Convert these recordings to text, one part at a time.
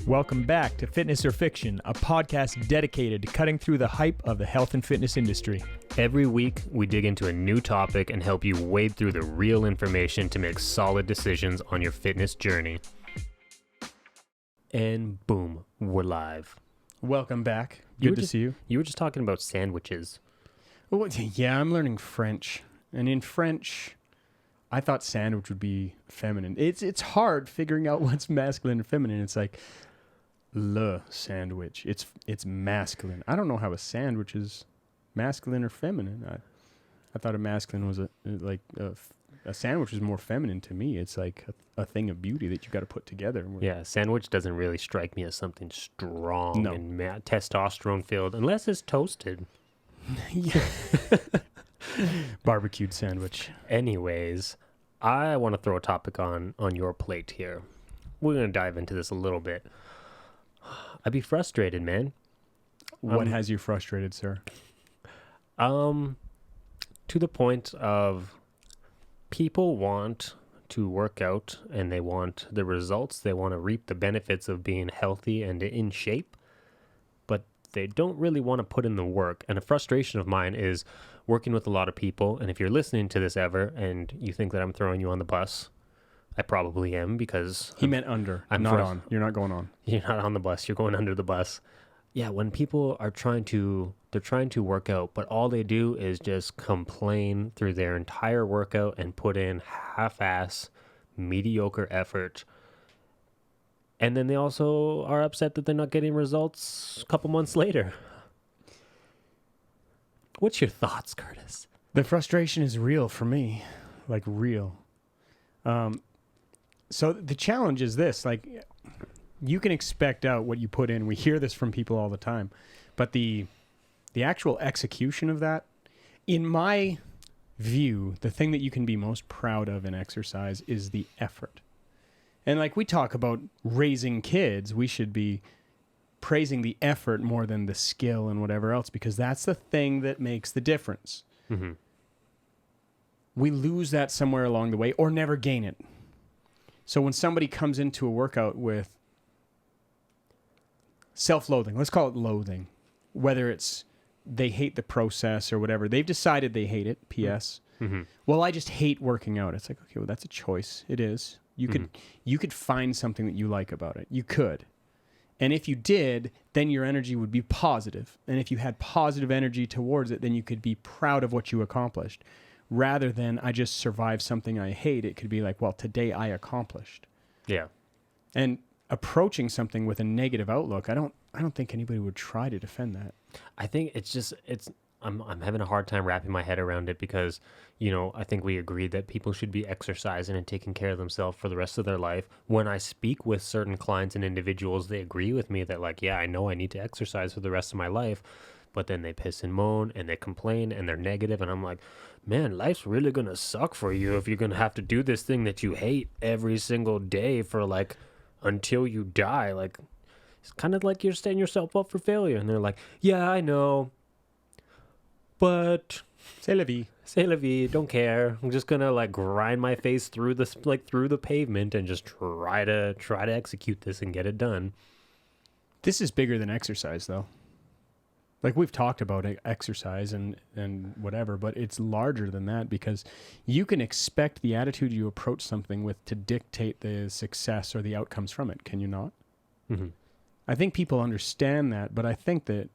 Welcome back to Fitness or Fiction, a podcast dedicated to cutting through the hype of the health and fitness industry. Every week, we dig into a new topic and help you wade through the real information to make solid decisions on your fitness journey. And boom, we're live. Welcome back. Good to see you. You were just talking about sandwiches. Oh, yeah, I'm learning French. And in French, I thought sandwich would be feminine. It's hard figuring out what's masculine and feminine. It's like le sandwich. It's masculine. I don't know how a sandwich is masculine or feminine. I thought a masculine was a sandwich was more feminine to me. It's like a thing of beauty that you got to put together. Yeah, sandwich doesn't really strike me as something strong No. and testosterone filled, unless it's toasted. Yeah. Barbecued sandwich. Anyways, I want to throw a topic on your plate here. We're going to dive into this a little bit. I'd be frustrated, man. What has you frustrated, sir? To the point of people want to work out and they want the results. They want to reap the benefits of being healthy and in shape, but they don't really want to put in the work. And a frustration of mine is working with a lot of people. And if you're listening to this ever and you think that I'm throwing you on the bus, I probably am, because He meant under, I'm not on. You're not going on. You're not on the bus. You're going under the bus. Yeah, when people are trying to work out, but all they do is just complain through their entire workout and put in half-ass, mediocre effort. And then they also are upset that they're not getting results a couple months later. What's your thoughts, Curtis? The frustration is real for me, like real. So the challenge is this, like, you can expect out what you put in. We hear this from people all the time, but the actual execution of that, in my view, the thing that you can be most proud of in exercise is the effort. And like we talk about raising kids, we should be praising the effort more than the skill and whatever else, because that's the thing that makes the difference. Mm-hmm. We lose that somewhere along the way or never gain it. So when somebody comes into a workout with self-loathing, let's call it loathing, whether it's they hate the process or whatever, they've decided they hate it, PS. Mm-hmm. Well, I just hate working out. It's like, okay, well, that's a choice. It is. You could find something that you like about it. You could. And if you did, then your energy would be positive. And if you had positive energy towards it, then you could be proud of what you accomplished. Rather than I just survived something I hate, it could be like, well, today I accomplished. Yeah. And approaching something with a negative outlook, I don't think anybody would try to defend that. I think I'm having a hard time wrapping my head around it because, I think we agreed that people should be exercising and taking care of themselves for the rest of their life. When I speak with certain clients and individuals, they agree with me that, like, yeah, I know I need to exercise for the rest of my life, but then they piss and moan and they complain and they're negative. And I'm like, man, life's really going to suck for you if you're going to have to do this thing that you hate every single day for like until you die. Like, it's kind of like you're setting yourself up for failure. And they're like, yeah, I know, but C'est la vie. C'est la vie, don't care. I'm just gonna like grind my face through the pavement and just try to execute this and get it done. This is bigger than exercise, though. Like, we've talked about exercise and whatever, but it's larger than that, because you can expect the attitude you approach something with to dictate the success or the outcomes from it. Can you not? Mm-hmm. I think people understand that, but I think that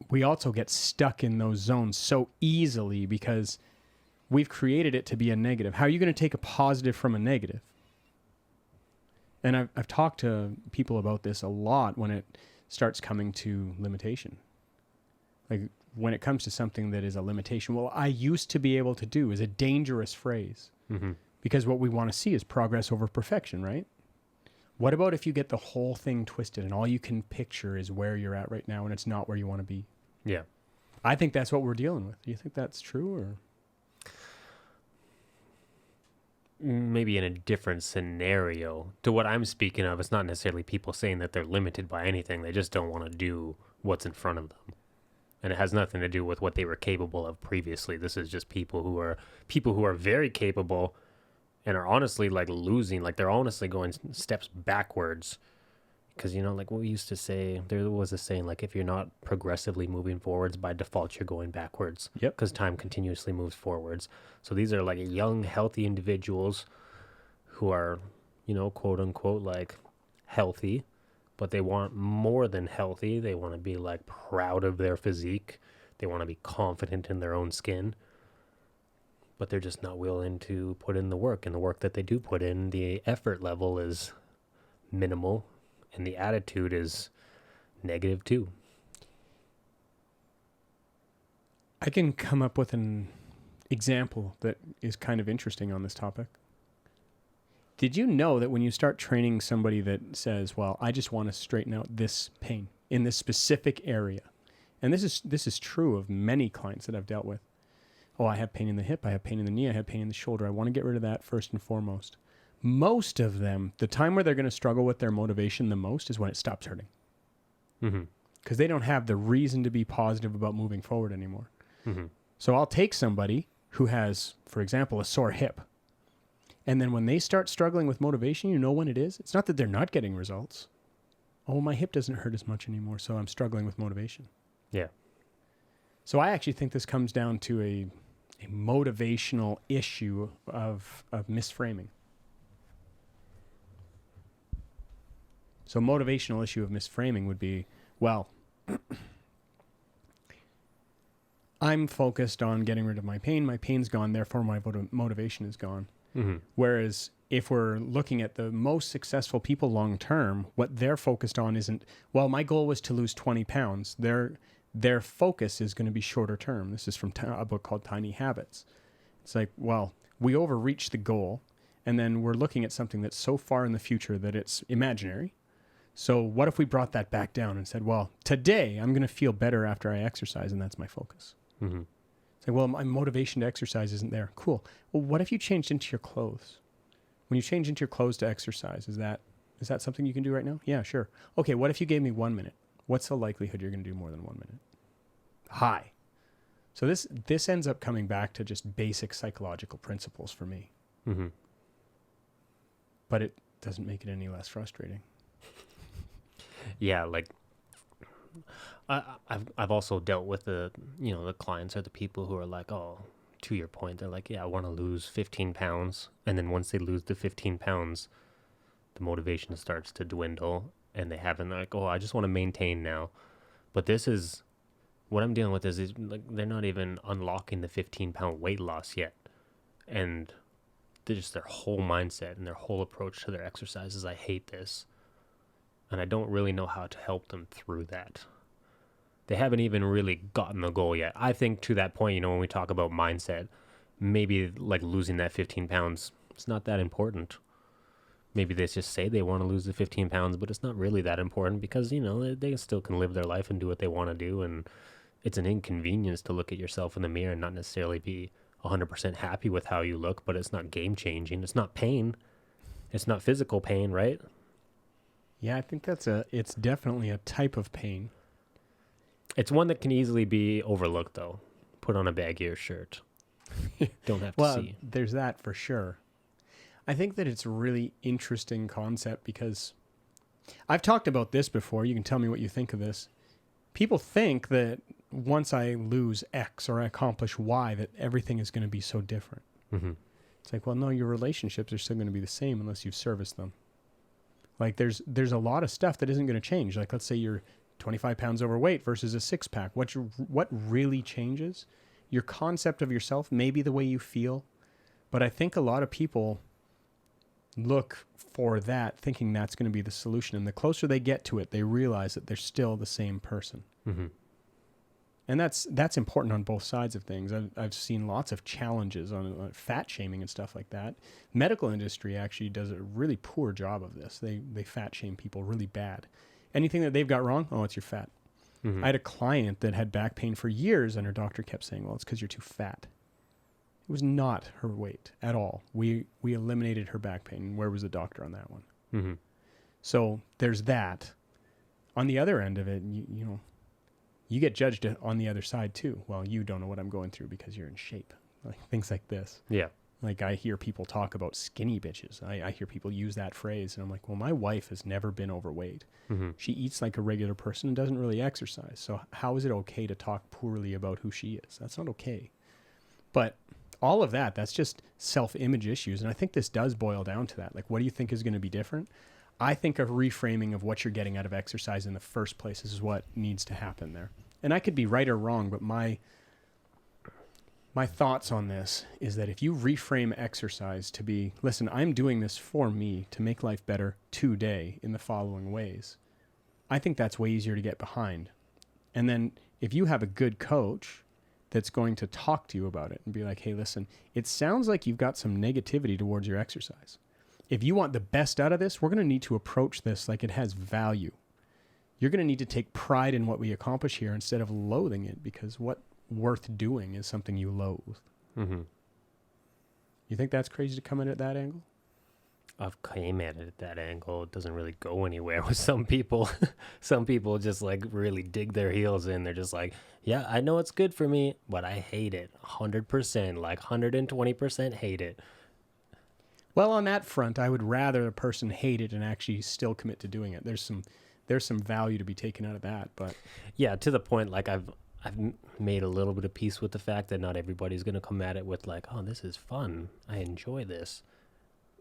we also get stuck in those zones so easily because we've created it to be a negative. How are you going to take a positive from a negative? And I've talked to people about this a lot when it starts coming to limitation. Like, when it comes to something that is a limitation, well, I used to be able to do, is a dangerous phrase. Mm-hmm. Because what we want to see is progress over perfection, right? What about if you get the whole thing twisted and all you can picture is where you're at right now and it's not where you want to be? Yeah. I think that's what we're dealing with. Do you think that's true, or? Maybe in a different scenario to what I'm speaking of. It's not necessarily people saying that they're limited by anything. They just don't want to do what's in front of them. And it has nothing to do with what they were capable of previously. This is just people who are very capable and are honestly like losing, like they're honestly going steps backwards Because, like what we used to say, there was a saying, like, if you're not progressively moving forwards, by default, you're going backwards. Yep. Because time continuously moves forwards. So these are like young, healthy individuals who are, quote unquote, like healthy, but they want more than healthy. They want to be like proud of their physique. They want to be confident in their own skin, but they're just not willing to put in the work. And the work that they do put in, the effort level is minimal. And the attitude is negative too. I can come up with an example that is kind of interesting on this topic. Did you know that when you start training somebody that says, well, I just want to straighten out this pain in this specific area, and this is true of many clients that I've dealt with. Oh, I have pain in the hip, I have pain in the knee, I have pain in the shoulder. I want to get rid of that first and foremost. Most of them, the time where they're going to struggle with their motivation the most is when it stops hurting. Because they don't have the reason to be positive about moving forward anymore. So I'll take somebody who has, for example, a sore hip. And then when they start struggling with motivation, you know when it is? It's not that they're not getting results. Oh, my hip doesn't hurt as much anymore, so I'm struggling with motivation. Yeah. So I actually think this comes down to a motivational issue of misframing. So motivational issue of misframing would be, well, I'm focused on getting rid of my pain. My pain's gone, therefore my motivation is gone. Whereas if we're looking at the most successful people long term, what they're focused on isn't, well, my goal was to lose 20 pounds. Their focus is going to be shorter term. This is from a book called Tiny Habits. It's like, well, we overreach the goal, and then we're looking at something that's so far in the future that it's imaginary. So what if we brought that back down and said, well, today I'm going to feel better after I exercise, and that's my focus. It's like, well, my motivation to exercise isn't there. Cool. Well, what if you changed into your clothes? When you change into your clothes to exercise, is that something you can do right now? Yeah, sure. Okay, what if you gave me 1 minute? What's the likelihood you're going to do more than 1 minute? High. So this ends up coming back to just basic psychological principles for me. But it doesn't make it any less frustrating. Yeah, like I've also dealt with the clients or the people who are like, oh, to your point, they're like, yeah, I want to lose 15 pounds. And then once they lose the 15 pounds, the motivation starts to dwindle, and they haven't, like, oh, I just want to maintain now. But this is what I'm dealing with is like, they're not even unlocking the 15-pound weight loss yet. And they're just their whole mindset and their whole approach to their exercises. I hate this. And I don't really know how to help them through that. They haven't even really gotten the goal yet. I think to that point, when we talk about mindset, maybe like losing that 15 pounds, it's not that important. Maybe they just say they want to lose the 15 pounds, but it's not really that important because, they still can live their life and do what they want to do. And it's an inconvenience to look at yourself in the mirror and not necessarily be 100% happy with how you look, but it's not game changing. It's not pain. It's not physical pain, right? Yeah, I think it's definitely a type of pain. It's one that can easily be overlooked, though. Put on a baggier shirt. Don't have to see. There's that for sure. I think that it's a really interesting concept because I've talked about this before. You can tell me what you think of this. People think that once I lose X or I accomplish Y, that everything is going to be so different. It's like, well, no, your relationships are still going to be the same unless you've serviced them. Like there's a lot of stuff that isn't going to change. Like let's say you're 25 pounds overweight versus a 6-pack. What really changes? Your concept of yourself, maybe the way you feel. But I think a lot of people look for that thinking that's going to be the solution. And the closer they get to it, they realize that they're still the same person. And that's important on both sides of things. I've seen lots of challenges on fat shaming and stuff like that. Medical industry actually does a really poor job of this. They fat shame people really bad. Anything that they've got wrong, oh, it's your fat. I had a client that had back pain for years, and her doctor kept saying, well, it's because you're too fat. It was not her weight at all. We eliminated her back pain. Where was the doctor on that one? So there's that. On the other end of it, you get judged on the other side too. Well, you don't know what I'm going through because you're in shape. Like things like this. Yeah. Like I hear people talk about skinny bitches. I hear people use that phrase, and I'm like, well, my wife has never been overweight. Mm-hmm. She eats like a regular person and doesn't really exercise. So how is it okay to talk poorly about who she is? That's not okay. But all of that, that's just self-image issues. And I think this does boil down to that. Like, what do you think is going to be different? I think a reframing of what you're getting out of exercise in the first place is what needs to happen there. And I could be right or wrong, but my thoughts on this is that if you reframe exercise to be, listen, I'm doing this for me to make life better today in the following ways, I think that's way easier to get behind. And then if you have a good coach that's going to talk to you about it and be like, hey, listen, it sounds like you've got some negativity towards your exercise. If you want the best out of this, we're going to need to approach this like it has value. You're going to need to take pride in what we accomplish here instead of loathing it, because what worth doing is something you loathe. Mm-hmm. You think that's crazy to come in at that angle? I've came at it at that angle. It doesn't really go anywhere with some people. Some people just like really dig their heels in. They're just like, yeah, I know it's good for me, but I hate it 100%, like 120% hate it. Well, on that front, I would rather a person hate it and actually still commit to doing it. There's some value to be taken out of that, but yeah, to the point, like I've made a little bit of peace with the fact that not everybody's going to come at it with like, oh, this is fun, I enjoy this.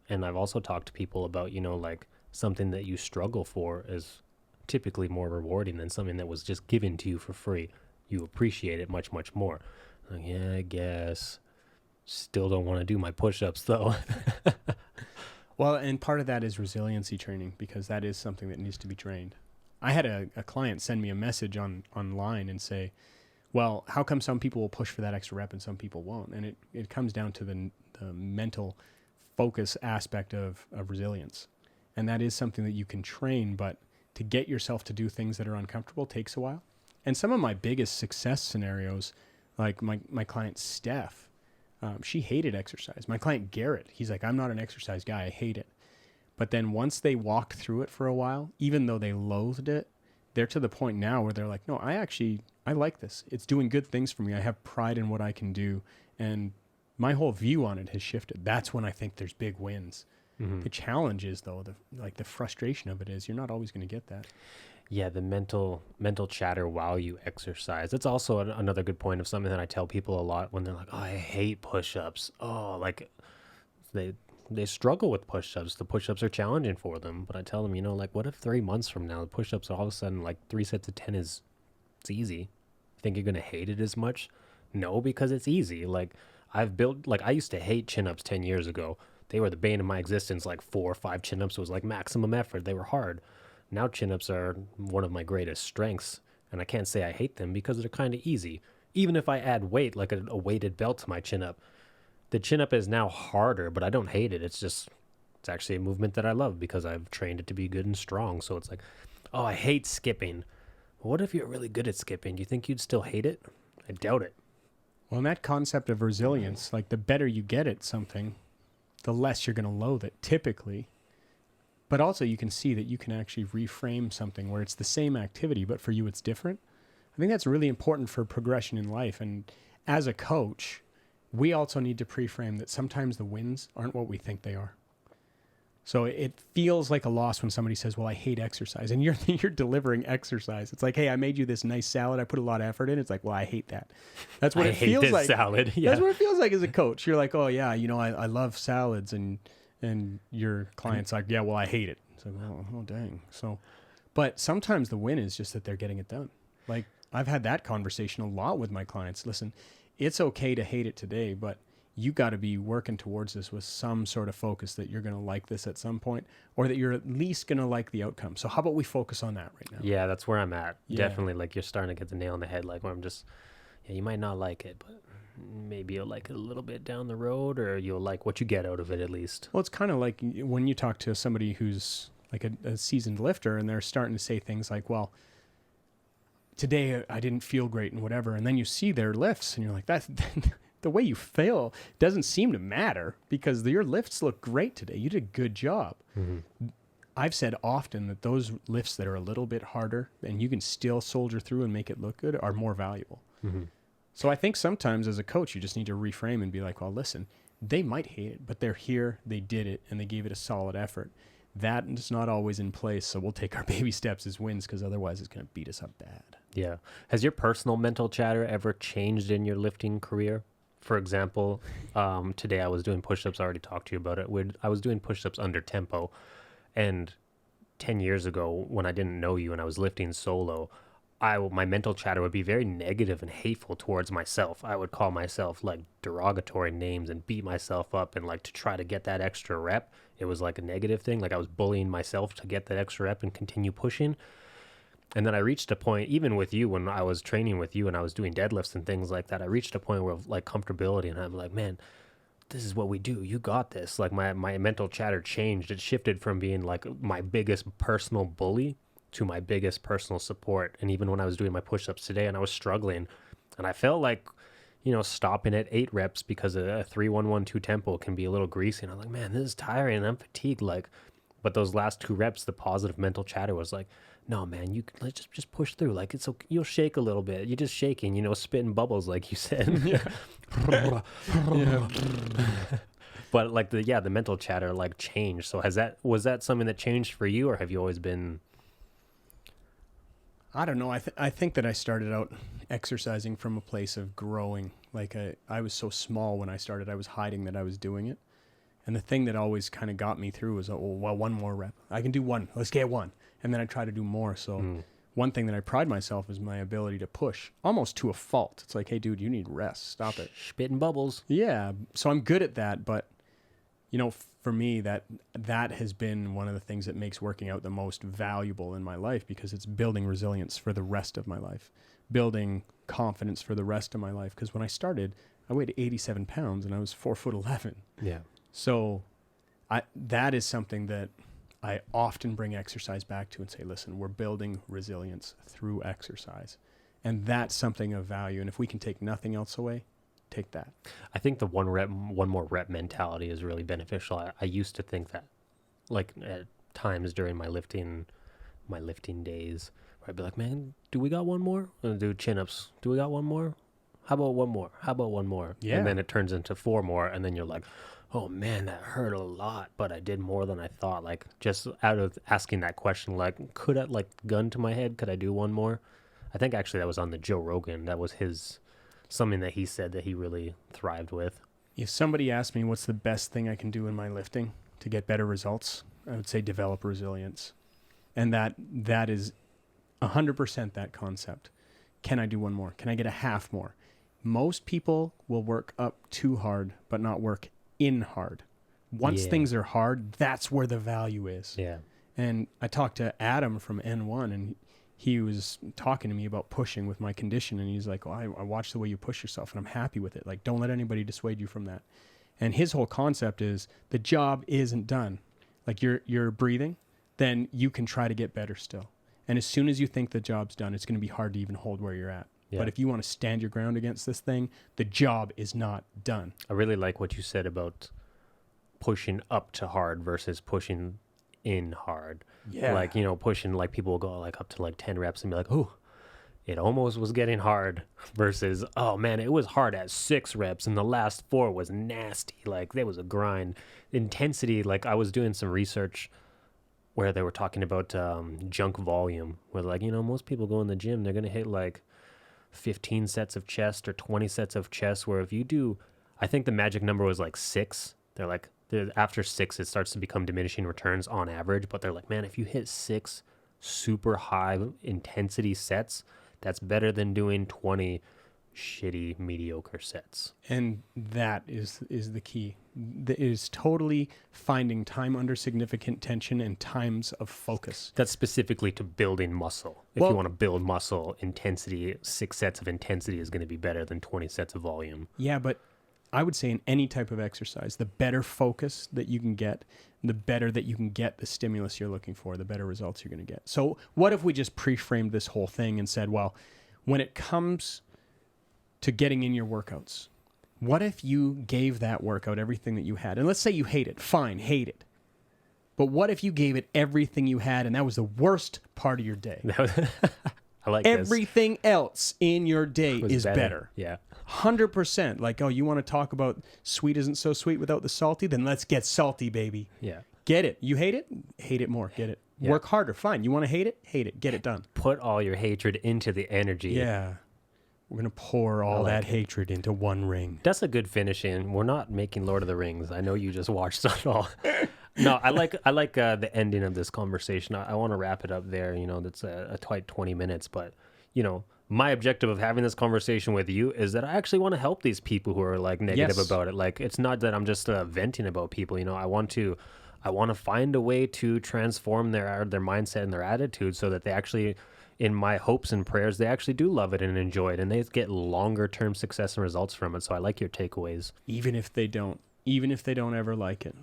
And I've also talked to people about, like something that you struggle for is typically more rewarding than something that was just given to you for free. You appreciate it much, much more. Like, yeah, I guess. Still don't want to do my push-ups though. Well, and part of that is resiliency training, because that is something that needs to be trained. I had a client send me a message online and say, well, how come some people will push for that extra rep and some people won't? And it comes down to the mental focus aspect of resilience. And that is something that you can train, but to get yourself to do things that are uncomfortable takes a while. And some of my biggest success scenarios, like my client Steph, she hated exercise. My client Garrett, he's like, I'm not an exercise guy, I hate it. But then once they walked through it for a while, even though they loathed it, they're to the point now where they're like, no, I like this. It's doing good things for me. I have pride in what I can do. And my whole view on it has shifted. That's when I think there's big wins. Mm-hmm. The challenge is, though, the frustration of it is you're not always going to get that. Yeah, the mental chatter while you exercise. That's also another good point of something that I tell people a lot when they're like, oh, I hate push-ups. Oh, like they struggle with push-ups. The push-ups are challenging for them. But I tell them, like, what if 3 months from now, the push-ups all of a sudden, like 3 sets of 10 it's easy? Think you're going to hate it as much? No, because it's easy. Like, I used to hate chin-ups 10 years ago. They were the bane of my existence. Like 4 or 5 chin-ups was like maximum effort. They were hard. Now chin-ups are one of my greatest strengths, and I can't say I hate them because they're kind of easy. Even if I add weight, like a weighted belt to my chin-up, the chin-up is now harder, but I don't hate it. It's actually a movement that I love because I've trained it to be good and strong. So it's like, oh, I hate skipping. What if you're really good at skipping? Do you think you'd still hate it? I doubt it. Well, and that concept of resilience, like the better you get at something, the less you're going to loathe it, typically. But also you can see that you can actually reframe something where it's the same activity, but for you it's different. I think that's really important for progression in life. And as a coach, we also need to pre-frame that sometimes the wins aren't what we think they are. So it feels like a loss when somebody says, well, I hate exercise. And you're delivering exercise. It's like, hey, I made you this nice salad. I put a lot of effort in. It's like, well, I hate that. That's what it feels like. I hate this salad. Yeah. That's what it feels like as a coach. You're like, oh, yeah, I love salads. And your client's like, yeah, well, I hate it. It's like, oh, dang. So, but sometimes the win is just that they're getting it done. Like, I've had that conversation a lot with my clients. Listen, it's okay to hate it today, but you got to be working towards this with some sort of focus that you're going to like this at some point, or that you're at least going to like the outcome. So how about we focus on that right now? Yeah, that's where I'm at. Yeah. Definitely, like, you're starting to get the nail on the head, like, where I'm just, yeah, you might not like it, but maybe you'll like it a little bit down the road, or you'll like what you get out of it at least. Well, it's kind of like when you talk to somebody who's like a seasoned lifter and they're starting to say things like, well, today I didn't feel great and whatever. And then you see their lifts and you're like, that's the way you feel doesn't seem to matter because your lifts look great today. You did a good job. Mm-hmm. I've said often that those lifts that are a little bit harder and you can still soldier through and make it look good are more valuable. Mm-hmm. So I think sometimes as a coach, you just need to reframe and be like, well, listen, they might hate it, but they're here, they did it, and they gave it a solid effort. That is not always in place, so we'll take our baby steps as wins, because otherwise it's going to beat us up bad. Yeah. Has your personal mental chatter ever changed in your lifting career? For example, today I was doing push-ups. I already talked to you about it. I was doing push-ups under tempo, and 10 years ago when I didn't know you and I was lifting solo, my mental chatter would be very negative and hateful towards myself. I would call myself like derogatory names and beat myself up, and like to try to get that extra rep, it was like a negative thing. Like I was bullying myself to get that extra rep and continue pushing. And then I reached a point, even with you, when I was training with you and I was doing deadlifts and things like that, I reached a point where like comfortability, and I'm like, man, this is what we do. You got this. Like my mental chatter changed. It shifted from being like my biggest personal bully to my biggest personal support. And even when I was doing my push-ups today and I was struggling, and I felt like, stopping at 8 reps because a 3-1-1-2 tempo can be a little greasy. And I'm like, man, this is tiring and I'm fatigued. Like, but those last 2 reps, the positive mental chatter was like, no, man, let's just push through. Like, it's okay. You'll shake a little bit. You're just shaking, spitting bubbles, like you said. Yeah. But like the mental chatter like changed. So was that something that changed for you, or have you always been? I don't know. I think that I started out exercising from a place of growing. Like I was so small when I started, I was hiding that I was doing it. And the thing that always kind of got me through was, one more rep. I can do one. Let's get one. And then I try to do more. So one thing that I pride myself is my ability to push almost to a fault. It's like, hey, dude, you need rest. Stop it. Spitting bubbles. Yeah. So I'm good at that. But, for me, that has been one of the things that makes working out the most valuable in my life, because it's building resilience for the rest of my life, building confidence for the rest of my life. Because when I started, I weighed 87 pounds and I was 4'11". Yeah. So that is something that I often bring exercise back to and say, listen, we're building resilience through exercise. And that's something of value. And if we can take nothing else away, take that. I think the one more rep mentality is really beneficial. I used to think that, like at times during my lifting days, where I'd be like, man, do we got one more? I'm gonna do chin-ups. Do we got one more? How about one more? How about one more? Yeah. And then it turns into 4 more. And then you're like, oh man, that hurt a lot, but I did more than I thought. Like, just out of asking that question, like, could I, like, gun to my head, could I do one more? I think actually that was on the Joe Rogan. That was something that he said that he really thrived with. If somebody asked me what's the best thing I can do in my lifting to get better results, I would say develop resilience. And that is 100% that concept. Can I do one more? Can I get a half more? Most people will work up too hard, but not work in hard. Once things are hard, that's where the value is. Yeah. And I talked to Adam from N1, and he was talking to me about pushing with my condition. And he's like, I watch the way you push yourself and I'm happy with it. Like, don't let anybody dissuade you from that. And his whole concept is the job isn't done. Like you're breathing, then you can try to get better still. And as soon as you think the job's done, it's going to be hard to even hold where you're at. Yeah. But if you want to stand your ground against this thing, the job is not done. I really like what you said about pushing up to hard versus pushing in hard. Yeah. Like, pushing, like people will go like up to like 10 reps and be like, oh, it almost was getting hard, versus, oh man, it was hard at 6 reps and the last 4 was nasty. Like there was a grind. Intensity, like I was doing some research where they were talking about junk volume, where like, most people go in the gym, they're going to hit like 15 sets of chest or 20 sets of chest, where if you do, I think the magic number was like 6. They're like, after 6, it starts to become diminishing returns on average. But they're like, man, if you hit 6 super high intensity sets, that's better than doing 20 shitty, mediocre sets. And that is the key. It is totally finding time under significant tension and times of focus. That's specifically to building muscle. If you want to build muscle, intensity, 6 sets of intensity is going to be better than 20 sets of volume. Yeah, but I would say in any type of exercise, the better focus that you can get, the better that you can get the stimulus you're looking for, the better results you're going to get. So what if we just pre-framed this whole thing and said, well, when it comes to getting in your workouts, what if you gave that workout everything that you had? And let's say you hate it. Fine, hate it. But what if you gave it everything you had and that was the worst part of your day? I like this. Everything else in your day Was is better. Yeah. 100%. Like, oh, you want to talk about sweet isn't so sweet without the salty? Then let's get salty, baby. Yeah. Get it. You hate it? Hate it more. Get it. Yeah. Work harder. Fine. You want to hate it? Hate it. Get it done. Put all your hatred into the energy. Yeah. We're going to pour all that hatred into one ring. That's a good finish in. We're not making Lord of the Rings. I know you just watched it all. No, I like the ending of this conversation. I want to wrap it up there. You know, that's a tight 20 minutes. But, you know, my objective of having this conversation with you is that I actually want to help these people who are like negative about it. Like, it's not that I'm just venting about people. You know, I want to find a way to transform their mindset and their attitude so that they actually, in my hopes and prayers, they actually do love it and enjoy it, and they get longer term success and results from it. So I like your takeaways. Even if they don't ever like it,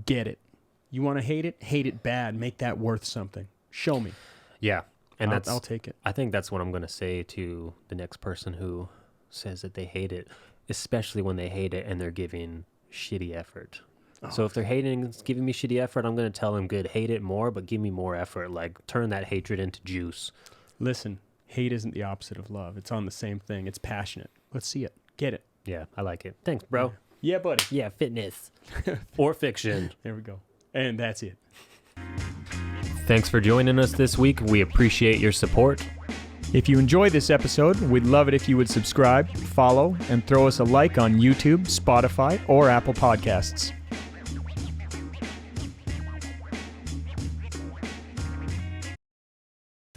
get it. You want to hate it bad. Make that worth something. Show me. Yeah. And I'll take it. I think that's what I'm going to say to the next person who says that they hate it, especially when they hate it and they're giving shitty effort. So if they're hating and giving me shitty effort, I'm going to tell them, good, hate it more, but give me more effort. Like, turn that hatred into juice. Listen, hate isn't the opposite of love. It's on the same thing. It's passionate. Let's see it. Get it. Yeah, I like it. Thanks, bro. Yeah, buddy. Yeah, fitness. Or fiction. There we go. And that's it. Thanks for joining us this week. We appreciate your support. If you enjoyed this episode, we'd love it if you would subscribe, follow, and throw us a like on YouTube, Spotify, or Apple Podcasts.